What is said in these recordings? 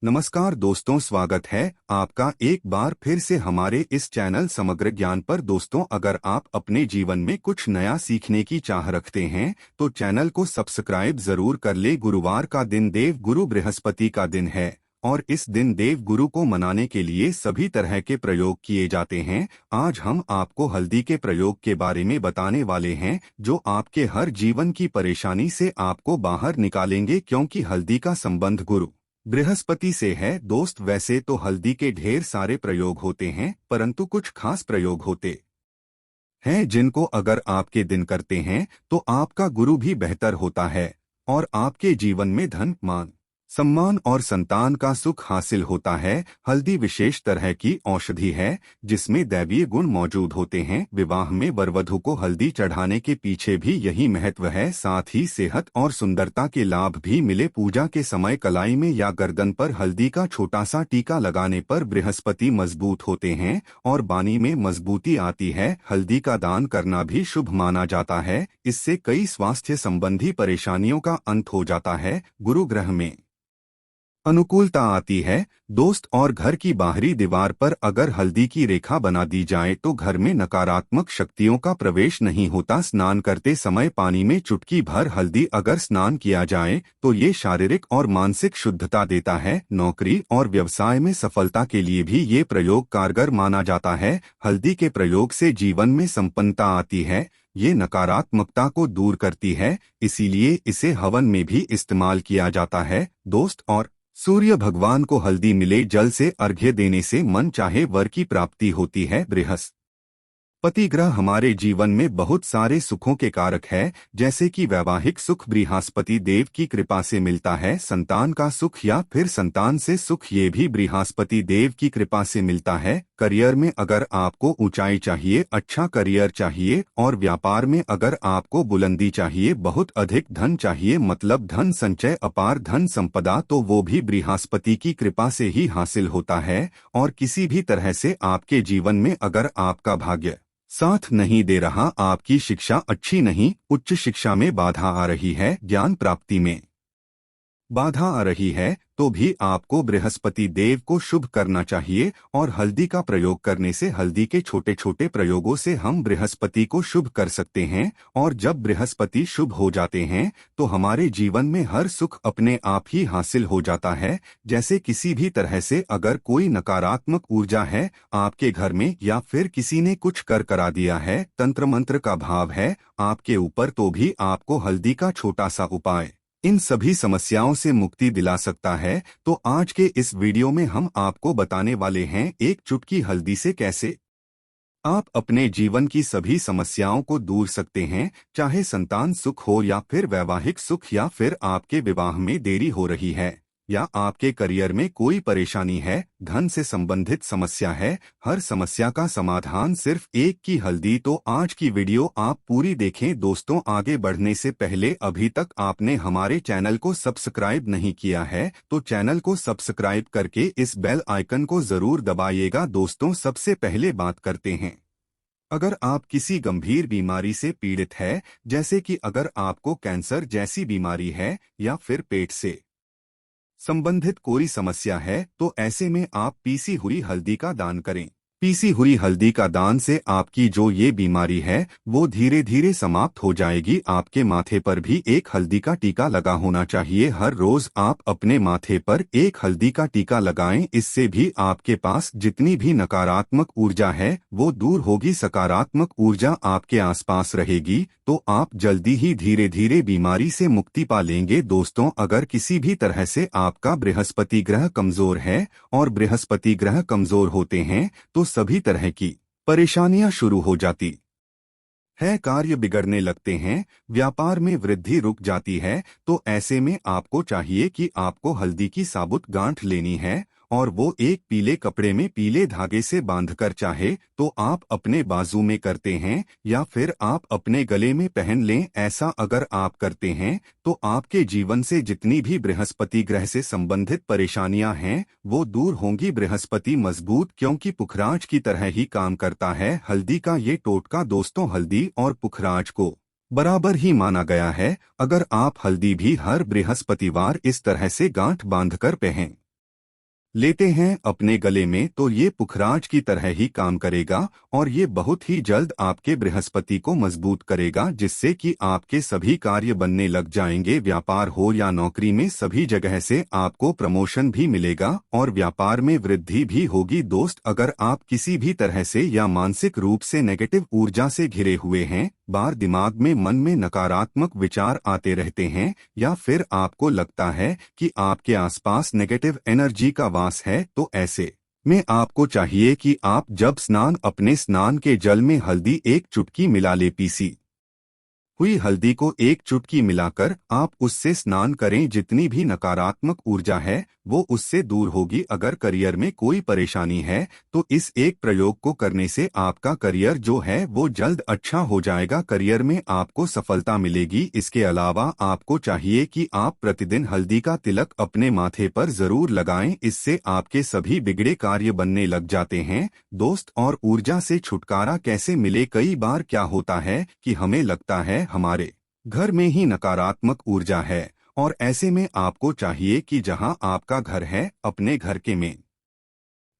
नमस्कार दोस्तों, स्वागत है आपका एक बार फिर से हमारे इस चैनल समग्र ज्ञान पर। दोस्तों, अगर आप अपने जीवन में कुछ नया सीखने की चाह रखते हैं तो चैनल को सब्सक्राइब जरूर कर ले। गुरुवार का दिन देव गुरु बृहस्पति का दिन है और इस दिन देव गुरु को मनाने के लिए सभी तरह के प्रयोग किए जाते हैं। आज हम आपको हल्दी के प्रयोग के बारे में बताने वाले हैं जो आपके हर जीवन की परेशानी से आपको बाहर निकालेंगे, क्योंकि हल्दी का संबंध गुरु बृहस्पति से है। दोस्त, वैसे तो हल्दी के ढेर सारे प्रयोग होते हैं, परंतु कुछ खास प्रयोग होते हैं जिनको अगर आपके दिन करते हैं तो आपका गुरु भी बेहतर होता है और आपके जीवन में धन, मान, सम्मान और संतान का सुख हासिल होता है। हल्दी विशेष तरह की औषधि है जिसमें दैवीय गुण मौजूद होते हैं। विवाह में वरवधु को हल्दी चढ़ाने के पीछे भी यही महत्व है। साथ ही सेहत और सुंदरता के लाभ भी मिले। पूजा के समय कलाई में या गर्दन पर हल्दी का छोटा सा टीका लगाने पर बृहस्पति मजबूत होते हैं और वाणी में मजबूती आती है। हल्दी का दान करना भी शुभ माना जाता है। इससे कई स्वास्थ्य संबंधी परेशानियों का अंत हो जाता है। गुरु ग्रह में अनुकूलता आती है। दोस्त, और घर की बाहरी दीवार पर अगर हल्दी की रेखा बना दी जाए तो घर में नकारात्मक शक्तियों का प्रवेश नहीं होता। स्नान करते समय पानी में चुटकी भर हल्दी अगर स्नान किया जाए तो ये शारीरिक और मानसिक शुद्धता देता है। नौकरी और व्यवसाय में सफलता के लिए भी ये प्रयोग कारगर माना जाता है। हल्दी के प्रयोग से जीवन में संपन्नता आती है। ये नकारात्मकता को दूर करती है, इसीलिए इसे हवन में भी इस्तेमाल किया जाता है। दोस्त, और सूर्य भगवान को हल्दी मिले जल से अर्घ्य देने से मन चाहे वर की प्राप्ति होती है। बृहस्पति ग्रह हमारे जीवन में बहुत सारे सुखों के कारक है, जैसे कि वैवाहिक सुख बृहस्पति देव की कृपा से मिलता है। संतान का सुख या फिर संतान से सुख, ये भी बृहस्पति देव की कृपा से मिलता है। करियर में अगर आपको ऊंचाई चाहिए, अच्छा करियर चाहिए, और व्यापार में अगर आपको बुलंदी चाहिए, बहुत अधिक धन चाहिए, मतलब धन संचय, अपार धन संपदा, तो वो भी बृहस्पति की कृपा से ही हासिल होता है। और किसी भी तरह से आपके जीवन में अगर आपका भाग्य साथ नहीं दे रहा, आपकी शिक्षा अच्छी नहीं, उच्च शिक्षा में बाधा आ रही है, ज्ञान प्राप्ति में बाधा आ रही है, तो भी आपको बृहस्पति देव को शुभ करना चाहिए। और हल्दी का प्रयोग करने से, हल्दी के छोटे छोटे प्रयोगों से हम बृहस्पति को शुभ कर सकते हैं। और जब बृहस्पति शुभ हो जाते हैं तो हमारे जीवन में हर सुख अपने आप ही हासिल हो जाता है। जैसे किसी भी तरह से अगर कोई नकारात्मक ऊर्जा है आपके घर में, या फिर किसी ने कुछ कर करा दिया है, तंत्र मंत्र का भाव है आपके ऊपर, तो भी आपको हल्दी का छोटा सा उपाय इन सभी समस्याओं से मुक्ति दिला सकता है। तो आज के इस वीडियो में हम आपको बताने वाले हैं एक चुटकी हल्दी से कैसे आप अपने जीवन की सभी समस्याओं को दूर सकते हैं। चाहे संतान सुख हो, या फिर वैवाहिक सुख, या फिर आपके विवाह में देरी हो रही है, या आपके करियर में कोई परेशानी है, धन से संबंधित समस्या है, हर समस्या का समाधान सिर्फ एक की हल्दी। तो आज की वीडियो आप पूरी देखें। दोस्तों, आगे बढ़ने से पहले अभी तक आपने हमारे चैनल को सब्सक्राइब नहीं किया है तो चैनल को सब्सक्राइब करके इस बेल आइकन को जरूर दबाइएगा। दोस्तों, सबसे पहले बात करते हैं, अगर आप किसी गंभीर बीमारी से पीड़ित है, जैसे कि अगर आपको कैंसर जैसी बीमारी है, या फिर पेट से संबंधित कोई समस्या है, तो ऐसे में आप पीसी हुई हल्दी का दान करें। पीसी हुई हल्दी का दान से आपकी जो ये बीमारी है वो धीरे धीरे समाप्त हो जाएगी। आपके माथे पर भी एक हल्दी का टीका लगा होना चाहिए। हर रोज आप अपने माथे पर एक हल्दी का टीका लगाएं। इससे भी आपके पास जितनी भी नकारात्मक ऊर्जा है वो दूर होगी, सकारात्मक ऊर्जा आपके आसपास रहेगी, तो आप जल्दी ही धीरे धीरे बीमारी से मुक्ति पा लेंगे। दोस्तों, अगर किसी भी तरह से आपका बृहस्पति ग्रह कमजोर है, और बृहस्पति ग्रह कमजोर होते हैं तो सभी तरह की परेशानियां शुरू हो जाती है, कार्य बिगड़ने लगते हैं, व्यापार में वृद्धि रुक जाती है। तो ऐसे में आपको चाहिए कि आपको हल्दी की साबुत गांठ लेनी है, और वो एक पीले कपड़े में पीले धागे से बांधकर, चाहे तो आप अपने बाजू में करते हैं या फिर आप अपने गले में पहन लें। ऐसा अगर आप करते हैं तो आपके जीवन से जितनी भी बृहस्पति ग्रह से संबंधित परेशानियां हैं वो दूर होंगी। बृहस्पति मजबूत, क्योंकि पुखराज की तरह ही काम करता है। हल्दी का ये टोटका, दोस्तों, हल्दी और पुखराज को बराबर ही माना गया है। अगर आप हल्दी भी हर बृहस्पतिवार इस तरह से गांठ बांधकर पहनें लेते हैं अपने गले में तो ये पुखराज की तरह ही काम करेगा और ये बहुत ही जल्द आपके बृहस्पति को मजबूत करेगा, जिससे कि आपके सभी कार्य बनने लग जाएंगे। व्यापार हो या नौकरी में सभी जगह से आपको प्रमोशन भी मिलेगा और व्यापार में वृद्धि भी होगी। दोस्त, अगर आप किसी भी तरह से या मानसिक रूप से नेगेटिव ऊर्जा से घिरे हुए हैं, बार दिमाग में मन में नकारात्मक विचार आते रहते हैं, या फिर आपको लगता है कि आपके आसपास नेगेटिव एनर्जी का वास है, तो ऐसे में आपको चाहिए कि आप जब अपने स्नान के जल में हल्दी एक चुटकी मिला ले। पीसी हुई हल्दी को एक चुटकी मिलाकर आप उससे स्नान करें। जितनी भी नकारात्मक ऊर्जा है वो उससे दूर होगी। अगर करियर में कोई परेशानी है तो इस एक प्रयोग को करने से आपका करियर जो है वो जल्द अच्छा हो जाएगा। करियर में आपको सफलता मिलेगी। इसके अलावा आपको चाहिए कि आप प्रतिदिन हल्दी का तिलक अपने माथे पर जरूर लगाएं। इससे आपके सभी बिगड़े कार्य बनने लग जाते हैं। दोस्त, और ऊर्जा से छुटकारा कैसे मिले? कई बार क्या होता है कि हमें लगता है हमारे घर में ही नकारात्मक ऊर्जा है, और ऐसे में आपको चाहिए कि जहां आपका घर है, अपने घर के मेन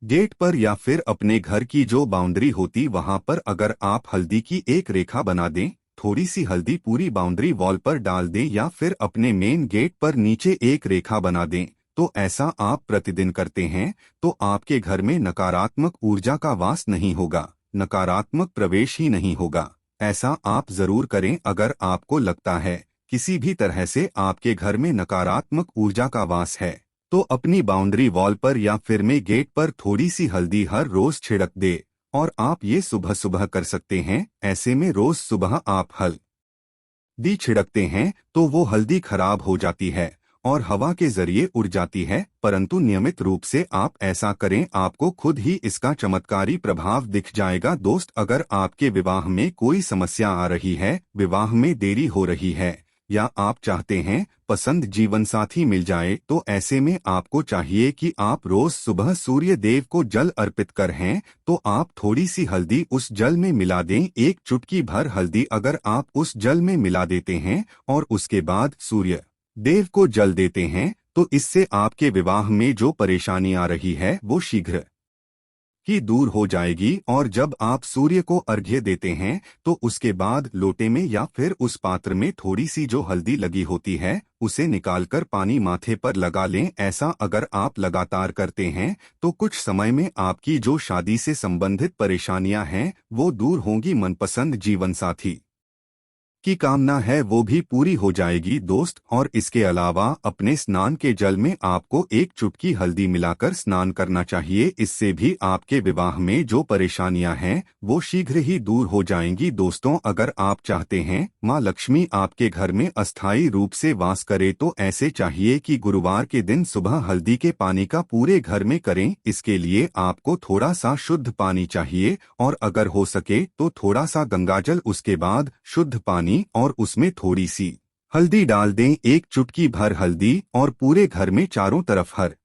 गेट पर या फिर अपने घर की जो बाउंड्री होती वहां पर अगर आप हल्दी की एक रेखा बना दें, थोड़ी सी हल्दी पूरी बाउंड्री वॉल पर डाल दें या फिर अपने मेन गेट पर नीचे एक रेखा बना दें, तो ऐसा आप प्रतिदिन करते हैं तो आपके घर में नकारात्मक ऊर्जा का वास नहीं होगा, नकारात्मक प्रवेश ही नहीं होगा। ऐसा आप जरूर करें। अगर आपको लगता है किसी भी तरह से आपके घर में नकारात्मक ऊर्जा का वास है, तो अपनी बाउंड्री वॉल पर या फिर में गेट पर थोड़ी सी हल्दी हर रोज छिड़क दे। और आप ये सुबह सुबह कर सकते हैं। ऐसे में रोज सुबह आप हल्दी छिड़कते हैं तो वो हल्दी खराब हो जाती है और हवा के जरिए उड़ जाती है, परंतु नियमित रूप से आप ऐसा करें, आपको खुद ही इसका चमत्कारी प्रभाव दिख जाएगा। दोस्त, अगर आपके विवाह में कोई समस्या आ रही है, विवाह में देरी हो रही है, या आप चाहते हैं पसंद जीवन साथी मिल जाए, तो ऐसे में आपको चाहिए कि आप रोज सुबह सूर्य देव को जल अर्पित कर हैं तो आप थोड़ी सी हल्दी उस जल में मिला दें। एक चुटकी भर हल्दी अगर आप उस जल में मिला देते हैं और उसके बाद सूर्य देव को जल देते हैं, तो इससे आपके विवाह में जो परेशानी आ रही है वो शीघ्र ही दूर हो जाएगी। और जब आप सूर्य को अर्घ्य देते हैं तो उसके बाद लोटे में या फिर उस पात्र में थोड़ी सी जो हल्दी लगी होती है उसे निकालकर पानी माथे पर लगा लें। ऐसा अगर आप लगातार करते हैं तो कुछ समय में आपकी जो शादी से संबंधित परेशानियां हैं वो दूर होंगी। मनपसंद जीवन साथी की कामना है वो भी पूरी हो जाएगी। दोस्त, और इसके अलावा अपने स्नान के जल में आपको एक चुटकी हल्दी मिलाकर स्नान करना चाहिए। इससे भी आपके विवाह में जो परेशानियां हैं वो शीघ्र ही दूर हो जाएंगी। दोस्तों, अगर आप चाहते हैं माँ लक्ष्मी आपके घर में अस्थायी रूप से वास करे तो ऐसे चाहिए कि गुरुवार के दिन सुबह हल्दी के पानी का पूरे घर में करें। इसके लिए आपको थोड़ा सा शुद्ध पानी चाहिए और अगर हो सके तो थोड़ा सा गंगाजल, उसके बाद शुद्ध पानी और उसमें थोड़ी सी हल्दी डाल दें। एक चुटकी भर हल्दी और पूरे घर में चारों तरफ हर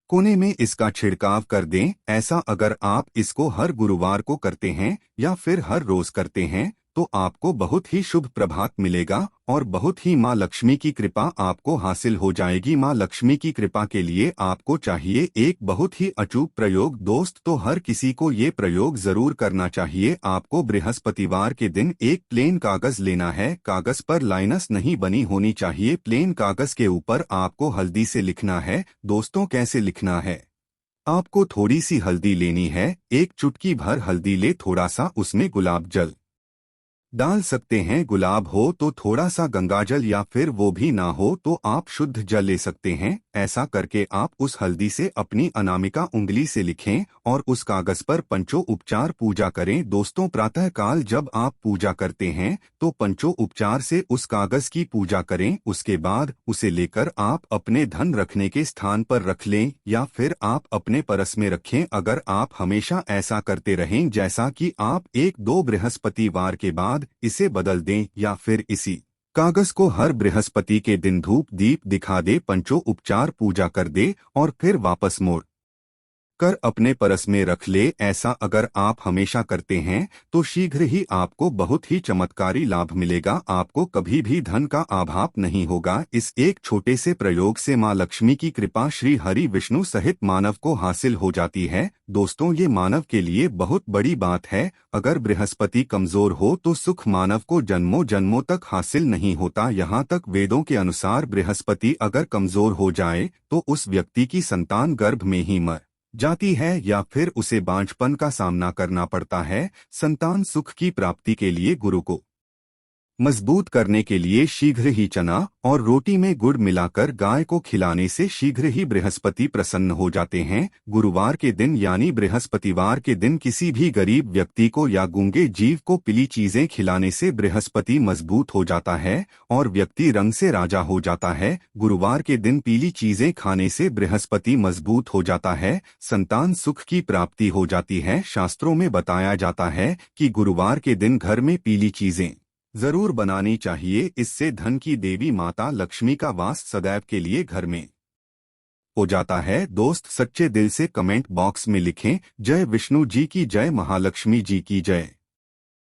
कोने में इसका छिड़काव कर दें। ऐसा अगर आप इसको हर गुरुवार को करते हैं या फिर हर रोज करते हैं तो आपको बहुत ही शुभ प्रभात मिलेगा और बहुत ही माँ लक्ष्मी की कृपा आपको हासिल हो जाएगी। माँ लक्ष्मी की कृपा के लिए आपको चाहिए एक बहुत ही अचूक प्रयोग। दोस्त, तो हर किसी को ये प्रयोग जरूर करना चाहिए। आपको बृहस्पतिवार के दिन एक प्लेन कागज लेना है। कागज पर लाइनस नहीं बनी होनी चाहिए। प्लेन कागज के ऊपर आपको हल्दी से लिखना है। दोस्तों, कैसे लिखना है? आपको थोड़ी सी हल्दी लेनी है, एक चुटकी भर हल्दी ले, थोड़ा सा उसमें गुलाब जल डाल सकते हैं। गुलाब हो तो थोड़ा सा गंगाजल या फिर वो भी ना हो तो आप शुद्ध जल ले सकते हैं। ऐसा करके आप उस हल्दी से अपनी अनामिका उंगली से लिखें और उस कागज पर पंचो उपचार पूजा करें। दोस्तों, प्रातः काल जब आप पूजा करते हैं तो पंचो उपचार से उस कागज की पूजा करें। उसके बाद उसे लेकर आप अपने धन रखने के स्थान पर रख लें या फिर आप अपने परस में रखें। अगर आप हमेशा ऐसा करते रहें जैसा कि आप एक दो बृहस्पतिवार के बाद इसे बदल दें या फिर इसी कागज को हर बृहस्पति के दिन धूप दीप दिखा दे, पंचो उपचार पूजा कर दे और फिर वापस मोड़ कर अपने परस में रख ले। ऐसा अगर आप हमेशा करते हैं तो शीघ्र ही आपको बहुत ही चमत्कारी लाभ मिलेगा। आपको कभी भी धन का अभाव नहीं होगा। इस एक छोटे से प्रयोग से माँ लक्ष्मी की कृपा श्री हरि विष्णु सहित मानव को हासिल हो जाती है। दोस्तों, ये मानव के लिए बहुत बड़ी बात है। अगर बृहस्पति कमजोर हो तो सुख मानव को जन्मों जन्मों तक हासिल नहीं होता। यहाँ तक वेदों के अनुसार बृहस्पति अगर कमजोर हो जाए तो उस व्यक्ति की संतान गर्भ में ही मर जाती है या फिर उसे बांझपन का सामना करना पड़ता है। संतान सुख की प्राप्ति के लिए गुरु को मजबूत करने के लिए शीघ्र ही चना और रोटी में गुड़ मिलाकर गाय को खिलाने से शीघ्र ही बृहस्पति प्रसन्न हो जाते हैं। गुरुवार के दिन यानी बृहस्पतिवार के दिन किसी भी गरीब व्यक्ति को या गूंगे जीव को पीली चीजें खिलाने से बृहस्पति मजबूत हो जाता है और व्यक्ति रंग से राजा हो जाता है। गुरुवार के दिन पीली चीजें खाने से बृहस्पति मजबूत हो जाता है, संतान सुख की प्राप्ति हो जाती है। शास्त्रों में बताया जाता है कि गुरुवार के दिन घर में पीली चीजें जरूर बनानी चाहिए। इससे धन की देवी माता लक्ष्मी का वास सदैव के लिए घर में हो जाता है। दोस्त, सच्चे दिल से कमेंट बॉक्स में लिखें, जय विष्णु जी की जय, महालक्ष्मी जी की जय।